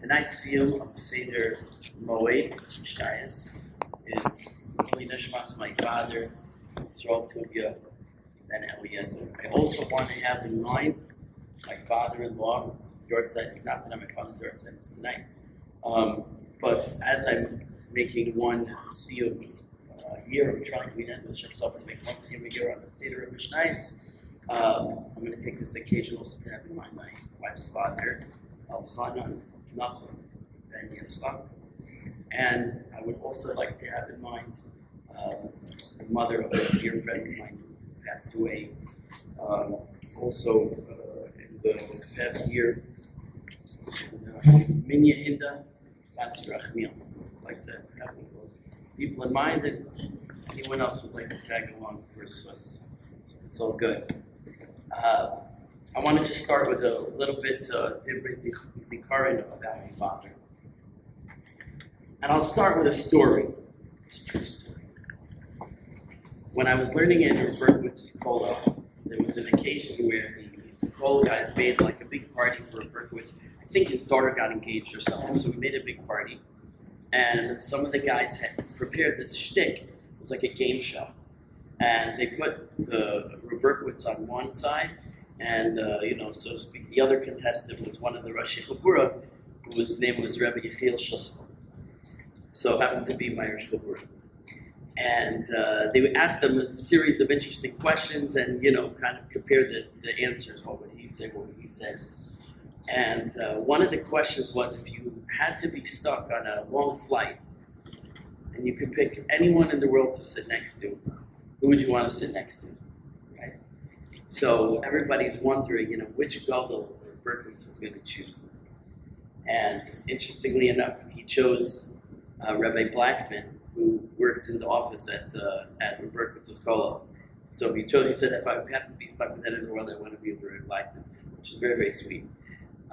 Tonight's Siyum of Seder Moed, Mishnayos, is holy neshamah my father, Yisrael Tuvyah, and Eliezer. I also want to have in mind my father-in-law, whose Yahrtzeit is not tonight, my father's Yahrtzeit is tonight. But as I'm making one Siyum a year, I'm trying to make one Siyum a year on the Seder of Mishnayos. I'm going to take this occasion also to have in mind my wife's father, Alchanan Nachum and Yitzchak. And I would also like to have in mind the mother of a dear friend of mine who passed away. Also, in the past year, it was Minya Hinda, that's Yerachmiel. I'd like to have those people in mind, and anyone else would like to tag along for Christmas. It's all good. I want to just start with a little bit Zikaron about my father. And I'll start with a story. It's a true story. When I was learning in Berkowitz's Kola, there was an occasion where the Kola guys made like a big party for Berkowitz. I think his daughter got engaged or something, so we made a big party. And some of the guys had prepared this shtick. It was like a game show. And they put the Berkowitz on one side, and so to speak, the other contestant was one of the Rashi Chabura, whose name was Rabbi Yechiel Shustel. So happened to be my Rosh Chabura. And they asked them a series of interesting questions, and kind of compare the answers. What would he say? What would he say? And one of the questions was, if you had to be stuck on a long flight, and you could pick anyone in the world to sit next to, who would you want to sit next to, right? So everybody's wondering, which gadol Berkowitz was going to choose. And interestingly enough, he chose Rabbi Blackman, who works in the office at Berkowitz's Kola. So he said, if I have to be stuck with that in the world, I want to be with Rabbi Blackman, which is very, very sweet.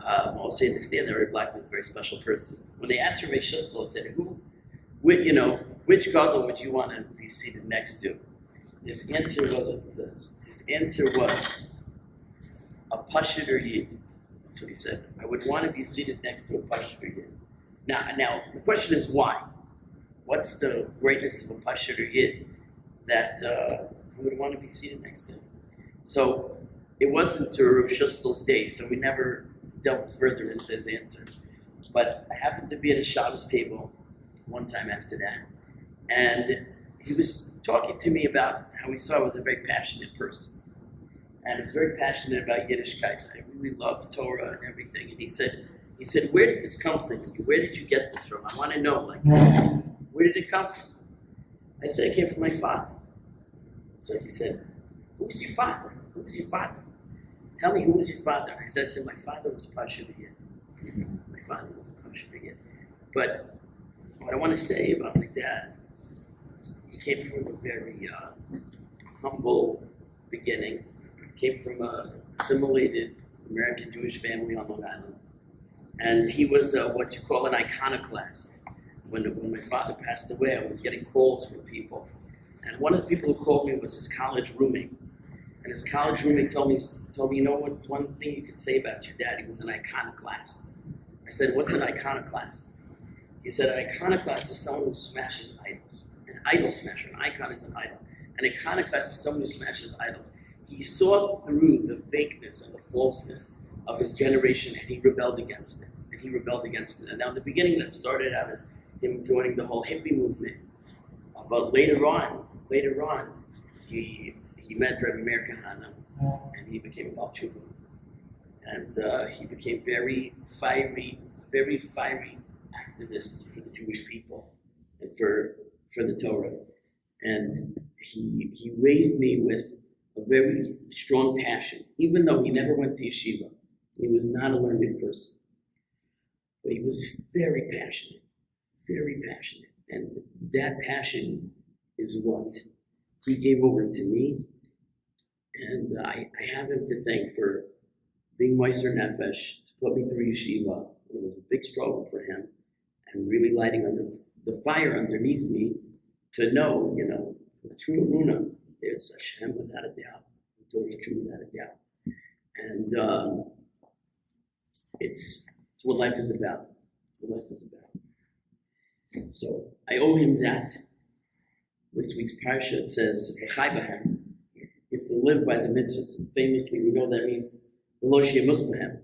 Also understand that Rabbi Blackman is a very special person. When they asked Rabbi Shustel, said, which gadol would you want to be seated next to? His answer wasn't this. His answer was a Pashut or Yid. That's what he said. I would want to be seated next to a Pashut or Yid. Now, the question is why? What's the greatness of a Pashut or Yid that we would want to be seated next to? So it wasn't to Rav Shustel's day, so we never delved further into his answer. But I happened to be at a Shabbos table one time after that, and he was talking to me about how he saw I was a very passionate person. And I was very passionate about Yiddishkeit. I really loved Torah and everything. And he said, where did this come from? Where did you get this from? I want to know, where did it come from? I said, it came from my father. So he said, who was your father? Who was your father? Tell me, who was your father? I said to him, my father was a Pashut Yid. My father was a Pashut Yid. But what I want to say about my dad, he came from a very humble beginning. He came from a assimilated American Jewish family on Long Island. And he was what you call an iconoclast. When my father passed away, I was getting calls from people. And one of the people who called me was his college roommate. And his college roommate told me, one thing you could say about your dad, he was an iconoclast. I said, what's an iconoclast? He said, an iconoclast is someone who smashes idols. An idol smasher, an icon is an idol. An iconoclast is someone who smashes idols. He saw through the fakeness and the falseness of his generation, and he rebelled against it. And now in the beginning, that started out as him joining the whole hippie movement. But later on, he met Rabbi Meir Kahana, and he became a Baal Tshuva. And he became very fiery activist for the Jewish people and for the Torah. And he raised me with a very strong passion, even though he never went to yeshiva. He was not a learned person. But he was very passionate. And that passion is what he gave over to me. And I have him to thank for being Meiser Nefesh, to put me through yeshiva. It was a big struggle for him, and really lighting under the fire underneath me to know, the true Emunah is Hashem without a doubt. The Torah is true without a doubt. And it's what life is about. what life is about. So I owe him that. This week's parsha, it says, "V'chai if they live by the mitzvahs, famously we know that means v'lo she'emus b'hem.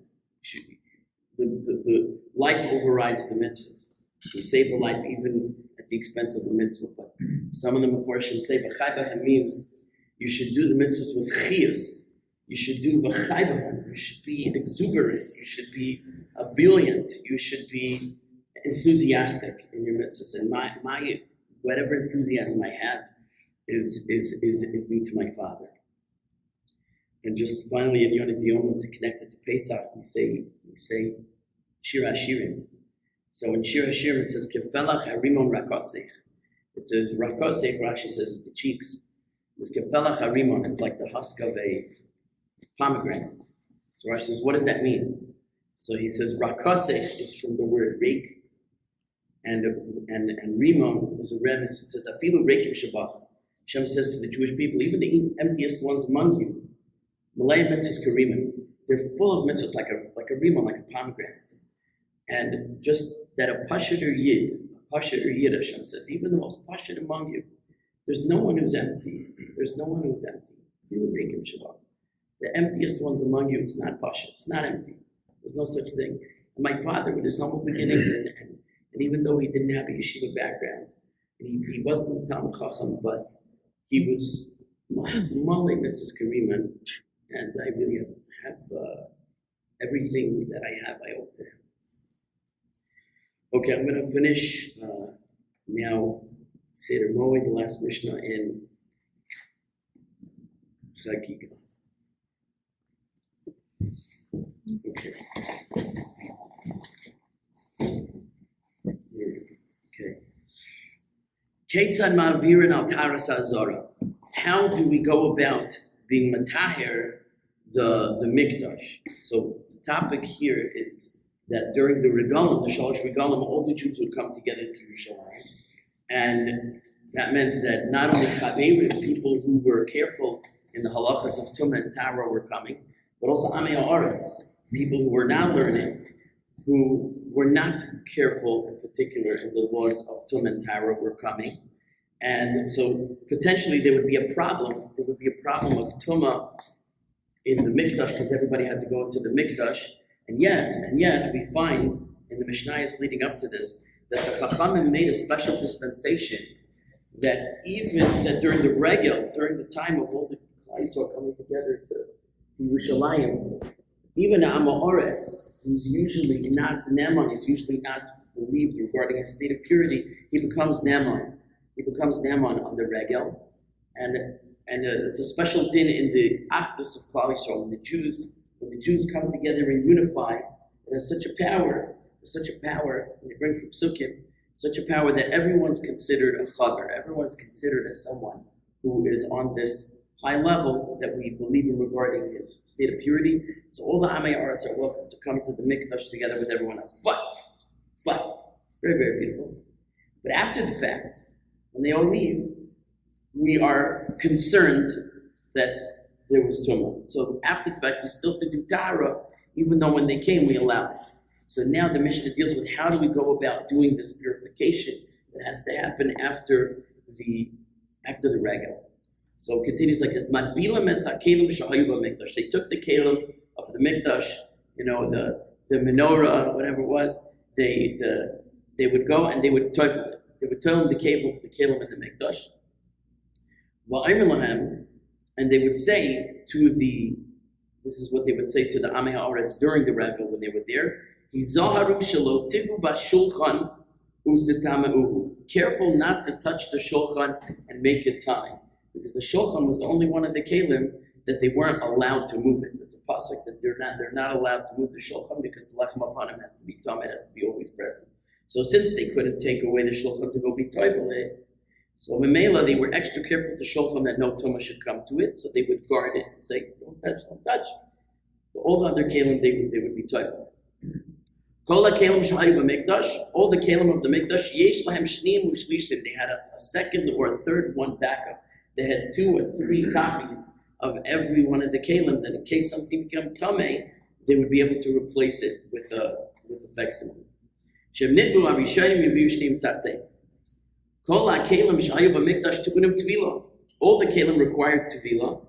The life overrides the mitzvahs. You save a life even at the expense of the mitzvah. But some of the Meforshim say v'chai b'hem means you should do the mitzvahs with chiyus. You should do v'chai b'hem. You should be exuberant. You should be ebullient. You should be enthusiastic in your mitzvahs. And my whatever enthusiasm I have is due to my father. And just finally in Yonah Dioma, to connect it to Pesach, we say Shir HaShirim. So in Shir HaShirim it says Kefelach Harimon Rakosech. It says Rakosech, Rashi says the cheeks. It's Kefelach Harimon, it's like the husk of a pomegranate. So Rashi says, what does that mean? So he says Rakosech is from the word reik, and Rimon is a remiss. It says Afilu Reikim Shabbat. Hashem says to the Jewish people, even the emptiest ones among you, Malay mitzvahs karimim, they're full of mitzvahs like a rimon, like a pomegranate. And just that a pashut or yid, Hashem says, even the most pashut among you, there's no one who's empty. There's no one who's empty. Afilu Reikim Shabbat. The emptiest ones among you, it's not pashut, it's not empty. There's no such thing. And my father, with his humble beginnings, and even though he didn't have a yeshiva background, and he wasn't a Talmid Chacham, but he was Malay mitzvahs karimim, and I really have everything that I have, I owe to him. Okay, I'm going to finish now Seder Moed, the last Mishnah in Chagigah. Okay. Okay. Ketzad ma'avirin al taras hazara. How do we go about being matahir the mikdash? So the topic here is that during the regalim, the shalosh regalim, all the Jews would come together to Yerushalayim, and that meant that not only chaverim, people who were careful in the halachas of tumah and tara, were coming, but also amei haaretz, people who were not learning, who were not careful in particular in the laws of tumah and tara, were coming. And so potentially there would be a problem. There would be a problem of tumah in the mikdash because everybody had to go into the mikdash. And yet we find in the Mishnayos leading up to this that the Chachamim made a special dispensation that even that during the regel, during the time of all the Yisrael coming together to Yerushalayim, even Am Haaretz, who's usually not Neman, is usually not believed regarding his state of purity, he becomes Neman. He becomes Neman on the regel, and it's a special din in the Achdus of Klal Yisrael. When the Jews come together and unify, it has such a power, and they bring from Sukkim, such a power that everyone's considered a chaver, everyone's considered as someone who is on this high level that we believe in regarding his state of purity. So all the Amei Haaretz are welcome to come to the mikdash together with everyone else. But, it's very, very beautiful. But after the fact, when they all leave, we are concerned that there was tumah. So after the fact, we still have to do tahara, even though when they came, we allowed it. So now the Mishnah deals with how do we go about doing this purification that has to happen after the regel. So it continues like this. They took the kelim of the mikdash, the menorah, whatever it was. They would go and they would toifel it. They would tell them the kelim in the mikdash. And they would say this is what they would say to the Amei Haaretz during the regel when they were there. Careful not to touch the shulchan and make it time. Because the shulchan was the only one of the kelim that they weren't allowed to move it. There's a pasuk that they're not allowed to move the shulchan because the lechem upon him has to be tam, it has to be always present. So since they couldn't take away the shulchan to go be toivele, so Memela, they were extra careful to shulchan that no tumah should come to it, so they would guard it and say, don't touch. So all the other kelim, they would be toivele. All the kelim of the mikdash, yesh lahem shneim u'shlishim, they had a second or a third one backup. They had 2 or 3 copies of every one of the kelim, that in case something became tamei, they would be able to replace it with a facsimile. Shemnitnu arishonim yaviu shneim tachtei. Kol ha'kelim shahayu b'mikdash tikunim tevilah. All the kelim required tevilah.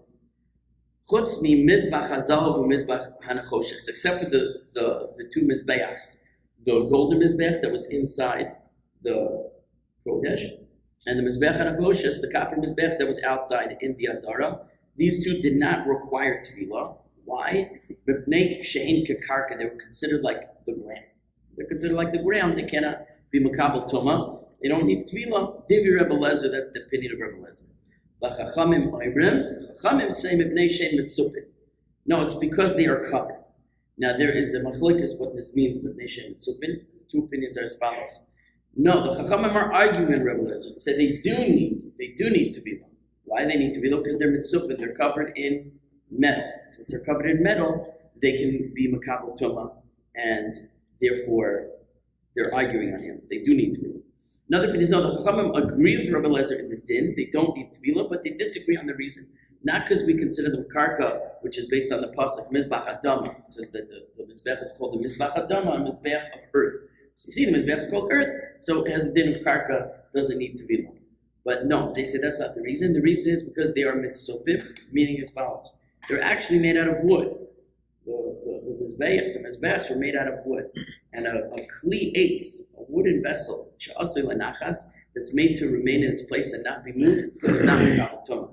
Chutz mi mizbach hazahav u'mizbach hanachoshes, except for the two mizbeachs, the golden mizbech that was inside the kodesh, and the mizbech hanachoshes, the copper mizbech that was outside in the azara. These two did not require tevilah. Why? B'nei she'en kekarka, they were considered like the ground. They're considered like the ground. They cannot be makabel tuma. They don't need tevilah. Divi Rebbe Eliezer, that's the opinion of Rebbe Eliezer. Chachamim say mibnei shein mitzupin. No, it's because they are covered. Now there is a machlokes what this means mibnei shein mitzupin. Two opinions are as follows. No, the Chachamim are arguing in Rebbe Eliezer. Say they do need tevilah. Why they need tevilah? Because they're mitzupin. They're covered in metal. Since they're covered in metal, they can be makabel tuma, and therefore they're arguing on him. They do need tevilah. Another opinion is no, the Chachamim agree with Rebbe Eliezer in the din. They don't need tevilah, but they disagree on the reason. Not because we consider them karka, which is based on the pasuk mizbach adama. It says that the mizbech is called the mizbach adama, a mizbech of earth. So you see, the mizbech is called earth, so it has a din of karka, doesn't need tevilah. But no, they say that's not the reason. The reason is because they are mitzopim, meaning as follows. They're actually made out of wood. The mizbechs were made out of wood, and a kli eitz, a wooden vessel, that's made to remain in its place and not be moved, is not makabel tuma.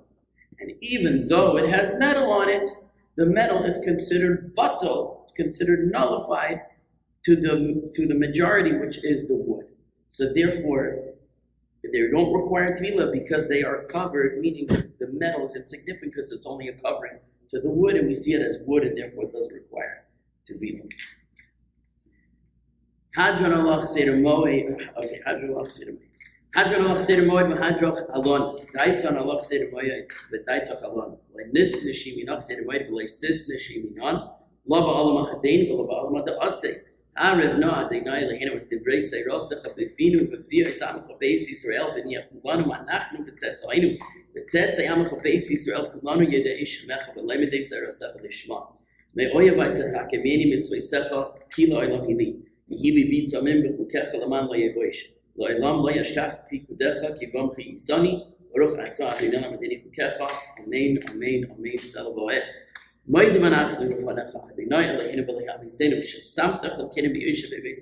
And even though it has metal on it, the metal is considered batal, it's considered nullified to the majority, which is the wood. So therefore, they don't require tevilah because they are covered, meaning the metal is insignificant because it's only a covering to the wood, and we see it as wood, and therefore it doesn't require tevilah. Hadran Alach Seder Moed. Okay, Hadran Alach Seder Moed. Hadran Alach Seder Moed v'Hadroch Alon. Daiton Alach Seder Moed v'Daitoch Alon. Le'nis neshiminach Seder Moed v'le'sis neshiminon. Lava alama hadein v'lava alama da'aseh. Ha'rev no Adonai lehenu es divrei seirosech b'finu b'fiyah isamach b'beis Yisrael v'niach kulanu ma'anachnu b'tzetzainu. B'tzetzai amach b'beis Yisrael kulanu yedei shemecha v'lemedei seirosech l'shma. Me'oyavai techakemeni mitzvaysecha kilo olam hili. Yihibi bitamim b'chukecha laman lo yevoish. Lo elam lo yashkach pikudecha kivam chi yisani. Baruch atah Adonai madeni chukecha. Amen, amen, amen. Salavoet. Moed manachnu lefanecha Adonai Eloheinu v'le'avisenu v'shesamta chalkenu b'yoshvei beis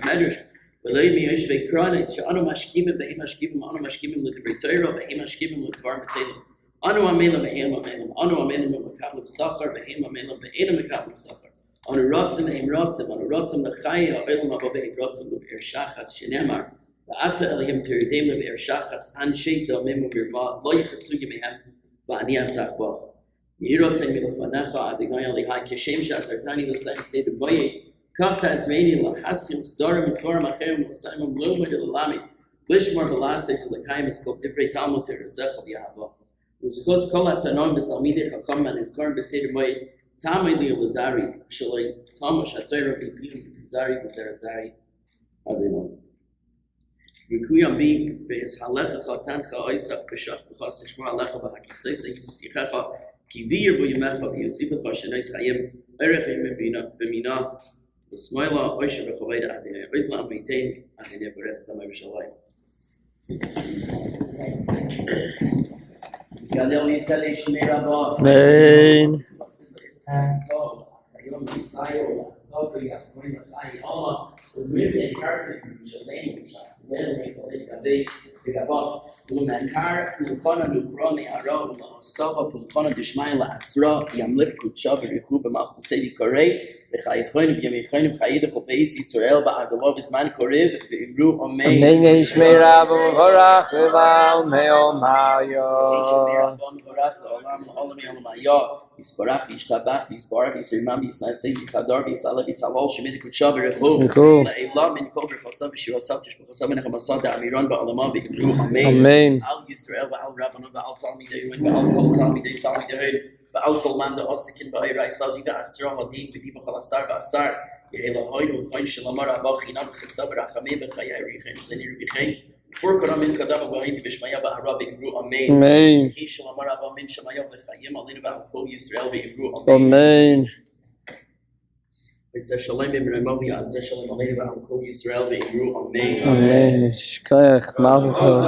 hamedrash v'loi b'yoshvei kronos she'anu mashkimim v'hem mashkimim anu mashkimim l'divrei Torah v'hem mashkimim l'dvar b'telim anu amelim v'hem amelim anu amelim v'makabel b'sachar v'hem amelim v'einu makabel b'sachar anu rotzim v'hem rotzim l'chai ha'olam haba v'hem rotzim l'b'er shachas shenemar v'ata Elohim teridem l'b'er shachas anshei damim v'irma lo yichatzu yimehem v'ani amtach b'ach. Yahrtzeit milofanecha Adonai alihai keshem she'asartani l'sayim seder moed kafta azmeini lahaschim sdorim misorim acherim l'sayim l'lomid l'lami lishmor v'laseis l'kayim eskol divrei talmud teresecha v'yahava u'skos kol hatanon b'salmidei chacham ha'nizkarim b'seder moed tamei li'olazari shaloi tamash ha'torah b'biyim b'zari b'zerazari Adonai Yikuyam bi b'eshalecha tancha oisach b'shach b'chas tishmor alecha b'hakitzeisa yisis yichecha Kivir b'yimecha v'yosifah b'shenais chayim erech b'mina l'smoila oisha v'chavayda Adonai oizlam v'yitain Adonai v'rech samay v'shalayim. Yisgadel Yisgadel Shmei Rabba. Amen. Hayom Yisrael Soto Yasmoin L'chai Allah U'mivne Karfik M'shalem M'shalem M'shalem Gadei V'gabah U'menkar L'chona L'chroni Ara U'la'asava U'l'chona Dishmai La'asra Yamlich Kutchav V'richu B'malchusei Korei V'chayichoin V'yamichoin V'chayidach U'beis Yisrael Ba'agavov V'zman Korev V'imru Omein Amen Shmei Rabba V'varach V'val Me'ol Ma'yo V'varach L'olam L'olam Yom Ma'yo Yisparach, Yishtabach, Yisparach, Yisrimam, Yisnasei, Yisadar, Yisalav, Yisalol, Shemid, Kutshav, Rechu, La'elam, Min Kol, Rechosav, Shirasav, Tishbachosav, Nechamasad, Amiran, Ba'alama, V'imru, Amen. Al Yisrael, Ba'al Rabbanon, Ba'al Talmidei, Ba'al Kol Talmidei, Salmidei, Ba'al Kol Manda, Osikin, Ba'irai, Salida, Asra, Hadim, B'diva, Chalasar, Ba'asar, Yehilahoy, V'chayin, Shalamar, Abba, Chinam, Chestav, Rachamim, V'chayai, Richen, Zenir, V'chein, Before Koramin Kadama Wahid Vishmaya Ba'ara V'imru Amen. Amen. Yishal Amar Abba Min Shamaya V'chayim Alin Ba'al Kol Yisrael V'imru Amen. V'zeh shalom b'mrei movi azeh shalom aleinu v'al kol Yisrael v'imru amen. Amen. Shkoyach. Mazel tov.